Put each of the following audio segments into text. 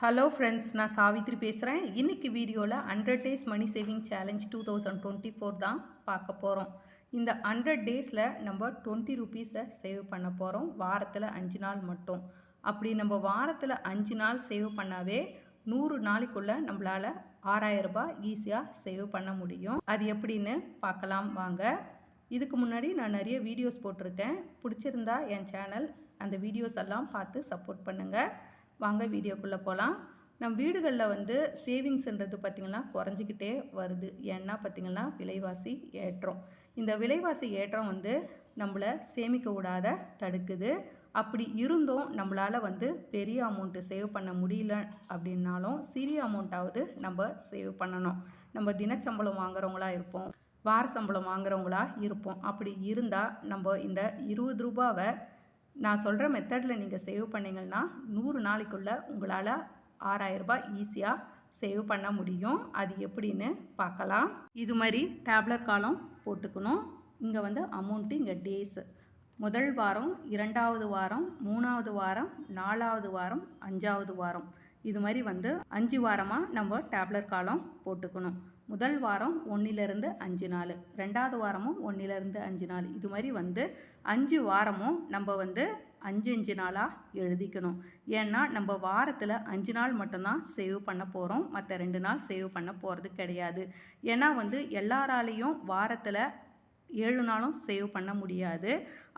Hello friends, நான் சாவித்ரி பேசுகிறேன். இன்றைக்கி வீடியோவில் 100 டேஸ் மணி சேவிங் சேலஞ்ச் 2024 தான் பார்க்க போகிறோம். இந்த 100 டேஸில் நம்ம 20 ருபீஸை சேவ் பண்ண போகிறோம். வாரத்தில் 5 நாள் மட்டும். அப்படி நம்ம வாரத்தில் 5 நாள் சேவ் பண்ணாவே 100 நாளைக்குள்ளே நம்மளால் 6000 ரூபாய் ஈஸியாக சேவ் பண்ண முடியும். அது எப்படின்னு பார்க்கலாம் வாங்க. இதுக்கு முன்னாடி நான் நிறைய வீடியோஸ் போட்டிருக்கேன். பிடிச்சிருந்தா என் சேனல் அந்த வீடியோஸ் எல்லாம் பார்த்து சப்போர்ட் பண்ணுங்கள். வாங்க வீடியோக்குள்ளே போகலாம். நம்ம வீடுகளில் சேவிங்ஸ்ன்றது பார்த்திங்கன்னா குறைஞ்சிக்கிட்டே வருது. ஏன்னா பார்த்திங்கன்னா விலைவாசி ஏற்றம். இந்த விலைவாசி ஏற்றம் நம்மளை சேமிக்க விடாத தடுக்குது. அப்படி இருந்தும் நம்மளால் பெரிய அமௌண்ட்டு சேவ் பண்ண முடியல அப்படின்னாலும் சிறிய அமௌண்ட்டாவது நம்ம சேவ் பண்ணணும். நம்ம தினச்சம்பளம் வாங்குறவங்களா இருப்போம், வார சம்பளம் வாங்குறவங்களா இருப்போம். அப்படி இருந்தால் நம்ம இந்த 20 ரூபாவை நான் சொல்கிற மெத்தடில் நீங்கள் சேவ் பண்ணிங்கன்னா 100 நாளைக்குள்ளே உங்களால் 6000 ரூபாய் ஈஸியாக சேவ் பண்ண முடியும். அது எப்படின்னு பார்க்கலாம். இது மாதிரி டேப்லர் காலம் போட்டுக்கணும். இங்கே அமௌண்ட்டு இங்கே டேஸு முதல் வாரம், 2வது வாரம், 3வது வாரம், 4வது வாரம், 5வது வாரம், இது மாதிரி 5 வாரமாக நம்ம டேப்லர் காலம் போட்டுக்கணும். முதல் வாரம் 1லிருந்து 5 நாள், 2வது வாரமும் 1லிருந்து 5 நாள், இது மாதிரி 5 வாரமும் நம்ம 5 நாளாக எழுதிக்கணும். ஏன்னா நம்ம வாரத்தில் 5 நாள் மட்டும்தான் சேவ் பண்ண போகிறோம், மற்ற 2 நாள் சேவ் பண்ண போகிறது கிடையாது. ஏன்னா எல்லாராலையும் வாரத்தில் 7 நாளும் சேவ் பண்ண முடியாது.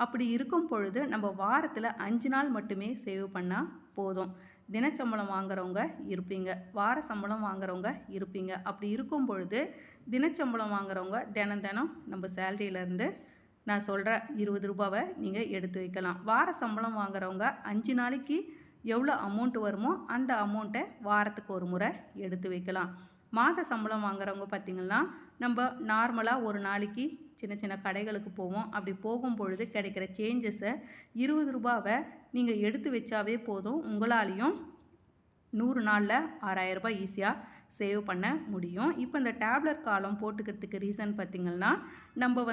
அப்படி இருக்கும் பொழுது நம்ம வாரத்தில் 5 நாள் மட்டுமே சேவ் பண்ணால் போதும். தினச்சம்பளம் வாங்குறவங்க இருப்பீங்க, வார சம்பளம் வாங்குறவங்க இருப்பீங்க. அப்படி இருக்கும் பொழுது தினச்சம்பளம் வாங்குறவங்க தினம் நம்ம சேலரியிலேருந்து நான் சொல்கிற 20 ரூபாவை நீங்கள் எடுத்து வைக்கலாம். வார சம்பளம் வாங்குறவங்க 5 நாளைக்கு எவ்வளோ அமௌண்ட் வருமோ அந்த அமௌண்ட்டை வாரத்துக்கு ஒரு முறை எடுத்து வைக்கலாம். மாத சம்பளம் வாங்குறவங்க பார்த்திங்கன்னா நம்ம நார்மலாக ஒரு நாளைக்கு சின்ன சின்ன கடைகளுக்கு போவோம். அப்படி போகும் பொழுது கிடைக்கிற சேஞ்சஸை 20 ரூபாவை நீங்கள் எடுத்து வச்சாவே போதும். உங்களாலையும் 100 நாளில் 6000 ரூபாய் ஈஸியாக சேவ் பண்ண முடியும். இப்போ இந்த டேப்லர் காலம் போட்டுக்கிறதுக்கு ரீசன் பார்த்திங்கன்னா நம்ம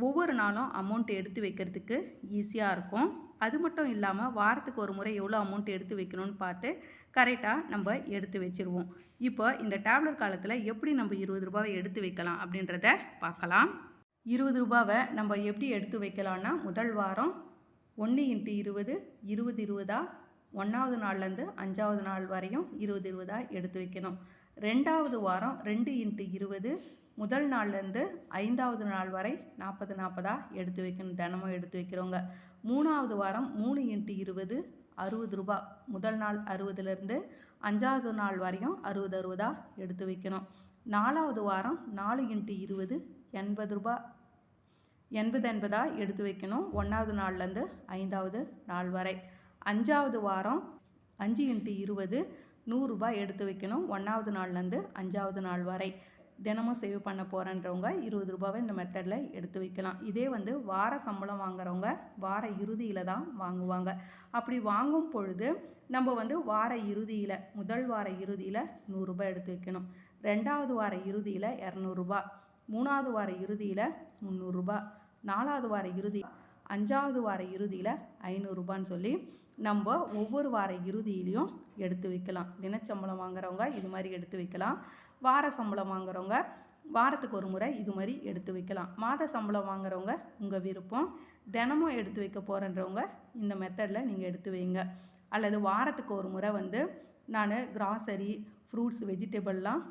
ஒவ்வொரு நாளும் அமௌண்ட் எடுத்து வைக்கிறதுக்கு ஈஸியாக இருக்கும். அது மட்டும் இல்லாமல் வாரத்துக்கு ஒரு முறை எவ்வளோ அமௌண்ட் எடுத்து வைக்கணும்னு பார்த்து கரெக்டாக நம்ம எடுத்து வச்சுருவோம். இப்போ இந்த டேப்லர் காலத்தில் எப்படி நம்ம 20 ரூபாவை எடுத்து வைக்கலாம் அப்படின்றத பார்க்கலாம். 20 ரூபாவை நம்ம எப்படி எடுத்து வைக்கலாம்னா, முதல் வாரம் 1 × 20 20 20 1வது நாள்லேருந்து 5வது நாள் வரையும் 20 20 எடுத்து வைக்கணும். 2வது வாரம் 2 × 20 முதல் நாள்லேருந்து 5வது நாள் வரை 40 40 எடுத்து வைக்கணும், தினமும் எடுத்து வைக்கிறவங்க. 3வது வாரம் 3 × 20 60 ரூபா, முதல் நாள் 60லேருந்து 5வது நாள் வரையும் 60 60 எடுத்து வைக்கணும். 4வது வாரம் 4 × 20 80 ரூபா, 80 80 எடுத்து வைக்கணும், 1வது நாள்லேருந்து 5வது நாள் வரை. 5வது வாரம் 5 × 20 100 ரூபாய் எடுத்து வைக்கணும், 1வது நாள்லேருந்து 5வது நாள் வரை. தினமும் சேவ் பண்ண போகிறன்றவங்க 20 ரூபாவை இந்த மெத்தடில் எடுத்து வைக்கலாம். இதே வார சம்பளம் வாங்குறவங்க வார இறுதியில் தான் வாங்குவாங்க. அப்படி வாங்கும் பொழுது நம்ம வார இறுதியில், முதல் வார இறுதியில் 100 ரூபாய் எடுத்து வைக்கணும், 2வது வார இறுதியில் 200 ரூபா, 3வது வார இறுதியில் 300 ரூபா, 4வது வார இறுதி, 5வது வார இறுதியில் 500 ரூபான்னு சொல்லி நம்ம ஒவ்வொரு வார இறுதியிலையும் எடுத்து வைக்கலாம். தினச்சம்பளம் வாங்குறவங்க இது மாதிரி எடுத்து வைக்கலாம். வார சம்பளம் வாங்குறவங்க வாரத்துக்கு ஒரு முறை இது மாதிரி எடுத்து வைக்கலாம். மாத சம்பளம் வாங்குறவங்க உங்கள் விருப்பம். தினமும் எடுத்து வைக்க போகிறன்றவங்க இந்த மெத்தடில் நீங்கள் எடுத்து வைங்க. அல்லது வாரத்துக்கு ஒரு முறை நான் கிராசரி, ஃப்ரூட்ஸ், வெஜிடபிள்லாம்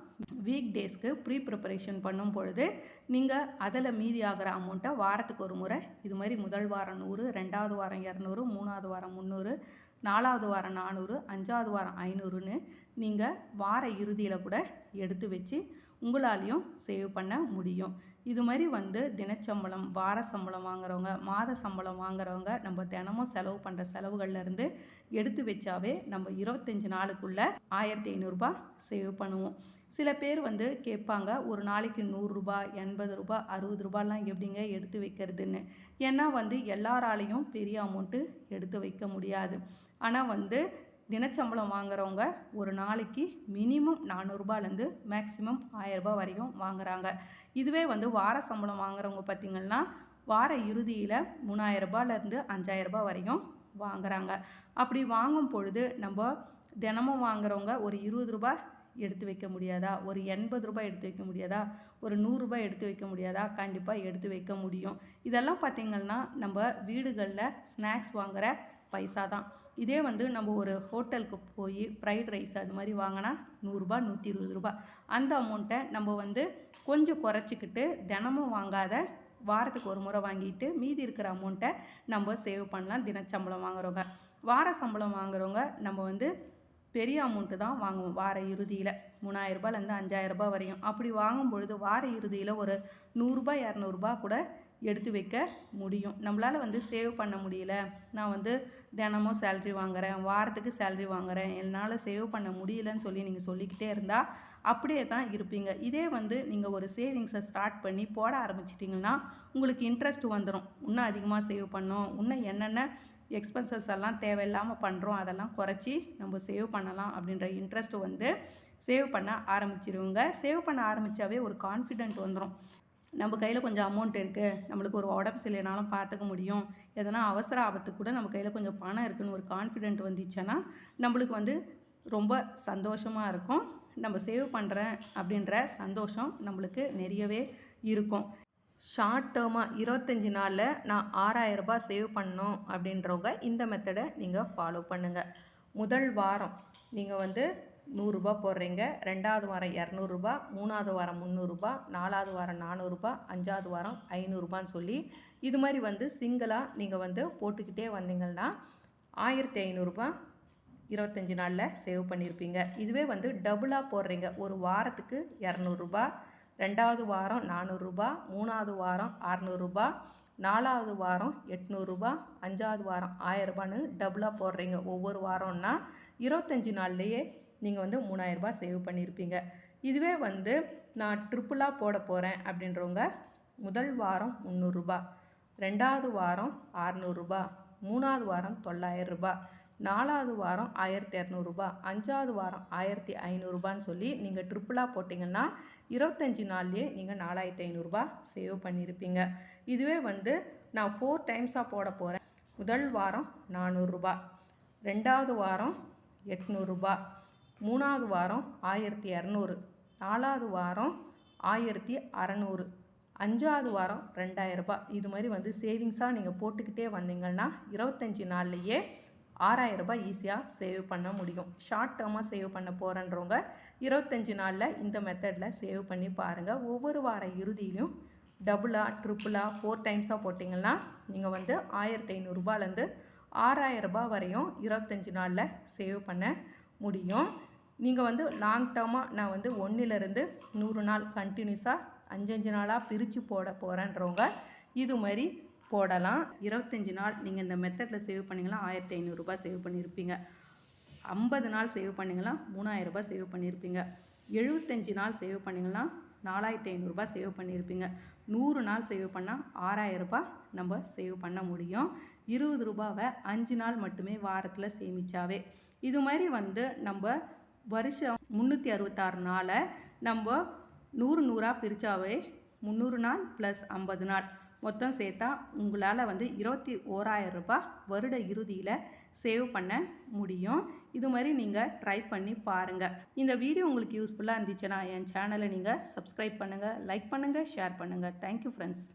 வீக் டேஸ்க்கு ப்ரிப்பரேஷன் பண்ணும் பொழுது நீங்கள் அதில் மீதி ஆகிற அமௌண்ட்டை வாரத்துக்கு ஒரு முறை இது மாதிரி முதல் வாரம் 100, 2வது வாரம் 200, 3வது வாரம் 300, 4வது வாரம் 400, 5வது வாரம் 500ன்னு நீங்கள் வார இறுதியில் கூட எடுத்து வச்சு உங்களாலையும் சேவ் பண்ண முடியும். இது மாதிரி தினச்சம்பளம், வார சம்பளம் வாங்குறவங்க, மாத சம்பளம் வாங்குறவங்க நம்ம தினமும் செலவு பண்ணுற செலவுகள்லேருந்து எடுத்து வச்சாவே நம்ம 25 நாளுக்குள்ளே 1500 ரூபாய் சேவ் பண்ணுவோம். சில பேர் கேட்பாங்க, ஒரு நாளைக்கு 100 ரூபாய், 80 ரூபாய், 60 ரூபாய்லாம் எப்படிங்க எடுத்து வைக்கிறதுன்னு. ஏன்னா எல்லாராலையும் பெரிய அமௌண்ட்டு எடுத்து வைக்க முடியாது. ஆனால் தினச்சம்பளம் வாங்குறவங்க ஒரு நாளைக்கு மினிமம் 400 ரூபாயிலேருந்து மேக்ஸிமம் 1000 ரூபாய் வரையும் வாங்குறாங்க. இதுவே வார சம்பளம் வாங்குறவங்க பார்த்திங்கன்னா வார இறுதியில் 3000 ரூபாயிலேருந்து 5000 ரூபாய் வரையும் வாங்குறாங்க. அப்படி வாங்கும் பொழுது நம்ம தினமும் வாங்குறவங்க ஒரு ரூ. 20 எடுத்து வைக்க முடியாதா? ஒரு ரூ. 80 எடுத்து வைக்க முடியாதா? ஒரு ரூ. 100 எடுத்து வைக்க முடியாதா? கண்டிப்பாக எடுத்து வைக்க முடியும். இதெல்லாம் பார்த்திங்கன்னா நம்ம வீடுகளில் ஸ்நாக்ஸ் வாங்குகிற பைசா தான். இதே வந்து நம்ம ஒரு ஹோட்டலுக்கு போய் ஃப்ரைட் ரைஸ் அது மாதிரி வாங்கினா ரூ. 100 ரூ. 120 அந்த அமௌண்ட்டை நம்ம வந்து கொஞ்சம் குறைச்சிக்கிட்டு தினமும் வாங்காத வாரத்துக்கு ஒரு முறை வாங்கிட்டு மீதி இருக்கிற அமௌண்ட்டை நம்ம சேவ் பண்ணலாம். தினச்சம்பளம் வாங்குறவங்க, வார சம்பளம் வாங்குறவங்க நம்ம வந்து பெரிய அமௌண்ட்டு தான் வாங்குவோம். வார இறுதியில் ரூ. 3000லேருந்து ரூ. 5000 வரையும். அப்படி வாங்கும்பொழுது வார இறுதியில் ஒரு ரூ. 100 200 கூட எடுத்து வைக்க முடியும். நம்மளால் வந்து சேவ் பண்ண முடியல, நான் வந்து தினமும் சேல்ரி வாங்குகிறேன், வாரத்துக்கு சேல்ரி வாங்குகிறேன், என்னால் சேவ் பண்ண முடியலன்னு சொல்லி நீங்கள் சொல்லிக்கிட்டே இருந்தால் அப்படியே தான் இருப்பீங்க. இதே வந்து நீங்கள் ஒரு சேவிங்ஸை ஸ்டார்ட் பண்ணி போட ஆரம்பிச்சிட்டிங்கன்னா உங்களுக்கு இன்ட்ரெஸ்ட் வந்துடும். இன்னும் அதிகமாக சேவ் பண்ணோம், இன்னும் என்னென்ன எக்ஸ்பென்சஸ் எல்லாம் தேவையில்லாமல் பண்ணுறோம் அதெல்லாம் குறைச்சி நம்ம சேவ் பண்ணலாம் அப்படின்ற இன்ட்ரெஸ்ட் வந்து சேவ் பண்ண ஆரம்பிச்சிருவோங்க. சேவ் பண்ண ஆரம்பித்தாவே ஒரு கான்ஃபிடென்ட் வந்துடும். நம்ம கையில் கொஞ்சம் அமௌண்ட் இருக்குது, நம்மளுக்கு ஒரு உடம்பு சரியில்லைனாலும் பார்த்துக்க முடியும், எதனா அவசர ஆபத்துக்கு கூட நம்ம கையில் கொஞ்சம் பணம் இருக்குதுன்னு ஒரு கான்ஃபிடென்ட் வந்துச்சுன்னா நம்மளுக்கு வந்து ரொம்ப சந்தோஷமாக இருக்கும். நம்ம சேவ் பண்ணுறேன் அப்படின்ற சந்தோஷம் நம்மளுக்கு நிறையவே இருக்கும். ஷார்ட் டேர்மாக 25 நாளில் நான் ரூ. 6000 சேவ் பண்ணணும் அப்படின்றவங்க இந்த மெத்தடை நீங்கள் ஃபாலோ பண்ணுங்கள். முதல் வாரம் நீங்கள் வந்து ரூ. 100 போடுறீங்க, 2வது வாரம் ரூ. 200, 3வது வாரம் ரூ. 300, 4வது வாரம் ரூ. 400, 5வது வாரம் ரூ. 500 சொல்லி இது மாதிரி வந்து சிங்கிளாக நீங்கள் வந்து போட்டுக்கிட்டே வந்தீங்கன்னா ரூ. 1500 25 நாளில் சேவ் பண்ணியிருப்பீங்க. இதுவே வந்து டபுளாக போடுறீங்க, ஒரு வாரத்துக்கு ரூ. 200, 2வது வாரம் ரூ. 400, 3வது வாரம் ரூ. 600, 4வது வாரம் ரூ. 800, 5வது வாரம் ரூ. 1000ன்னு டபுளாக போடுறீங்க. ஒவ்வொரு வாரம்னா 25 நாள்லேயே நீங்கள் வந்து ரூ. 3000 சேவ் பண்ணியிருப்பீங்க. இதுவே வந்து நான் ட்ரிப்புளாக போட போகிறேன் அப்படின்றவங்க முதல் வாரம் ரூ. 300, 2வது வாரம் ரூ. 600, 3வது வாரம் ரூ. 900, 4வது வாரம் ரூ. 1200, 5வது வாரம் ரூ. 1500 சொல்லி நீங்கள் ட்ரிப்புளாக போட்டிங்கன்னா 25 நாள்லேயே நீங்கள் ரூ. 4500 சேவ் பண்ணியிருப்பீங்க. இதுவே வந்து நான் 4 டைம்ஸாக போட போகிறேன். முதல் வாரம் ரூ. 400, 2வது வாரம் ரூ. 800, 3வது வாரம் ரூ. 1200, 4வது வாரம் ரூ. 1600, 5வது வாரம் ரூ. 2000. இது மாதிரி வந்து சேவிங்ஸாக நீங்கள் போட்டுக்கிட்டே வந்தீங்கன்னா 25 நாள்லேயே ரூ. 6000 ஈஸியாக சேவ் பண்ண முடியும். ஷார்ட் டேர்மாக சேவ் பண்ண போகிறன்றவங்க 25 நாளில் இந்த மெத்தடில் சேவ் பண்ணி பாருங்கள். ஒவ்வொரு வார இறுதியிலையும் டபுளாக ட்ரிப்புளாக 4 டைம்ஸாக போட்டிங்கன்னா நீங்கள் வந்து ரூ. 1500லேருந்து ரூ. 6000 வரையும் 25 நாளில் சேவ் பண்ண முடியும். நீங்கள் வந்து லாங் டேர்மாக நான் வந்து 1லேருந்து 100 நாள் கண்டினியூஸாக 5 நாளாக பிரித்து போட போகிறேன்றவங்க இது மாதிரி போடலாம். 25 நாள் நீங்கள் இந்த மெத்தடில் சேவ் பண்ணிங்கன்னா ரூ. 1500 சேவ் பண்ணியிருப்பீங்க. 50 நாள் சேவ் பண்ணிங்கன்னா ரூ. 3000 சேவ் பண்ணியிருப்பீங்க. 75 நாள் சேவ் பண்ணிங்கன்னா ரூ. 4500 சேவ் பண்ணியிருப்பீங்க. 100 நாள் சேவ் பண்ணால் ரூ. 6000 நம்ம சேவ் பண்ண முடியும். ரூ. 20 5 நாள் மட்டுமே வாரத்தில் சேமித்தாவே. இது மாதிரி வந்து நம்ம வருஷம் 366 நாளை நம்ம 100 பிரித்தாவே 300 நாள் ப்ளஸ் 50 நாள் மொத்தம் சேர்த்தா உங்களால் வந்து ரூ. 21,000 வருட இறுதியில் சேவ் பண்ண முடியும். இது மாதிரி நீங்கள் ட்ரை பண்ணி பாருங்கள். இந்த வீடியோ உங்களுக்கு யூஸ்ஃபுல்லாக இருந்துச்சுன்னா என் சேனலை நீங்கள் சப்ஸ்கிரைப் பண்ணுங்கள், லைக் பண்ணுங்கள், ஷேர் பண்ணுங்கள். Thank you friends.